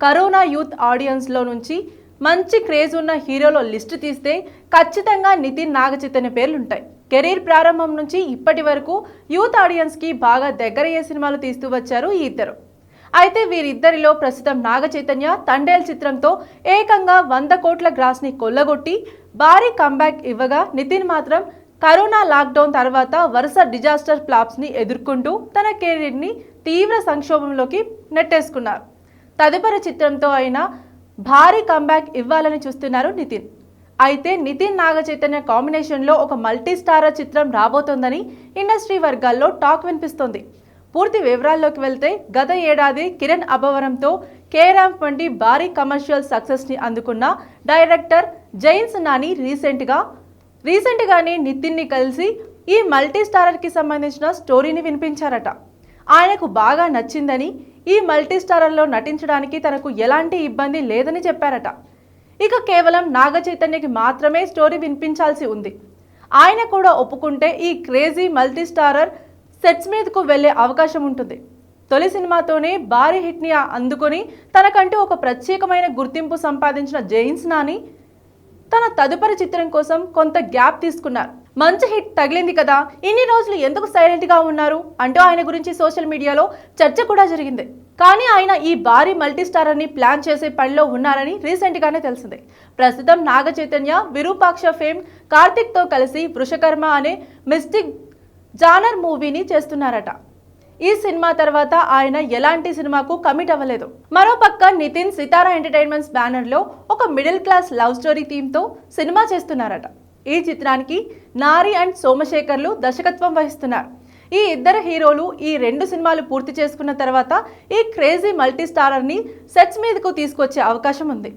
Corona youth ఆడియన్స్లో నుంచి మంచి craze ఉన్న హీరోల లిస్టు తీస్తే ఖచ్చితంగా నితిన్ నాగచైతన్య పేర్లుంటాయి. కెరీర్ ప్రారంభం నుంచి ఇప్పటి వరకు యూత్ ఆడియన్స్కి బాగా దగ్గరయ్యే సినిమాలు తీస్తూ వచ్చారు ఈ ఇద్దరు. అయితే వీరిద్దరిలో ప్రస్తుతం నాగచైతన్య తండేల్ చిత్రంతో ఏకంగా 100 కోట్ల గ్రాస్ని కొల్లగొట్టి భారీ కంబ్యాక్ ఇవ్వగా, నితిన్ మాత్రం కరోనా లాక్డౌన్ తర్వాత వరుస డిజాస్టర్ ఫ్లాప్స్ని ఎదుర్కొంటూ తన కెరీర్ని తీవ్ర సంక్షోభంలోకి నెట్టేసుకున్నారు. తదుపరి చిత్రంతో అయినా భారీ కంబ్యాక్ ఇవ్వాలని చూస్తున్నారు నితిన్. అయితే నితిన్ నాగచైతన్య కాంబినేషన్లో ఒక మల్టీ స్టారర్ చిత్రం రాబోతోందని ఇండస్ట్రీ వర్గాల్లో టాక్ వినిపిస్తోంది. పూర్తి వివరాల్లోకి వెళ్తే, గత ఏడాది కిరణ్ అభవరంతో కేరాంప్ వంటి భారీ కమర్షియల్ సక్సెస్ని అందుకున్న డైరెక్టర్ జైన్స్ నాని రీసెంట్గానే నితిన్ని కలిసి ఈ మల్టీ స్టారర్కి సంబంధించిన స్టోరీని వినిపించారట. ఆయనకు బాగా నచ్చిందని, ఈ మల్టీ స్టారర్లో నటించడానికి తనకు ఎలాంటి ఇబ్బంది లేదని చెప్పారట. ఇక కేవలం నాగచైతన్యకి మాత్రమే స్టోరీ వినిపించాల్సి ఉంది. ఆయన కూడా ఒప్పుకుంటే ఈ క్రేజీ మల్టీ స్టారర్ సెట్స్ మీదకు వెళ్లే అవకాశం ఉంటుంది. తొలి సినిమాతోనే భారీ హిట్ని అందుకొని తనకంటూ ఒక ప్రత్యేకమైన గుర్తింపు సంపాదించిన జైన్స్ నాని తన తదుపరి చిత్రం కోసం కొంత గ్యాప్ తీసుకున్నారు. మంచి హిట్ తగిలింది కదా, ఇన్ని రోజులు ఎందుకు సైలెంట్గా ఉన్నారు అంటూ ఆయన గురించి సోషల్ మీడియాలో చర్చ కూడా జరిగింది. కానీ ఆయన ఈ భారీ మల్టీ స్టారర్ని ప్లాన్ చేసే పనిలో ఉన్నారని రీసెంట్గానే తెలిసింది. ప్రస్తుతం నాగచైతన్య విరూపాక్ష ఫేమ్ కార్తిక్తో కలిసి వృషకర్మ అనే మిస్టిక్ జానర్ మూవీని చేస్తున్నారట. ఈ సినిమా తర్వాత ఆయన ఎలాంటి సినిమాకు కమిట్ అవ్వలేదు. మరోపక్క నితిన్ సితారా ఎంటర్టైన్మెంట్స్ బ్యానర్లో ఒక మిడిల్ క్లాస్ లవ్ స్టోరీ థీమ్తో సినిమా చేస్తున్నారట. ఈ చిత్రానికి నారి అండ్ సోమశేఖర్లు దర్శకత్వం వహిస్తున్నారు. ఈ ఇద్దరు హీరోలు ఈ 2 సినిమాలు పూర్తి చేసుకున్న తర్వాత ఈ క్రేజీ మల్టీ స్టారర్ని సెట్స్ మీదకు తీసుకొచ్చే అవకాశం ఉంది.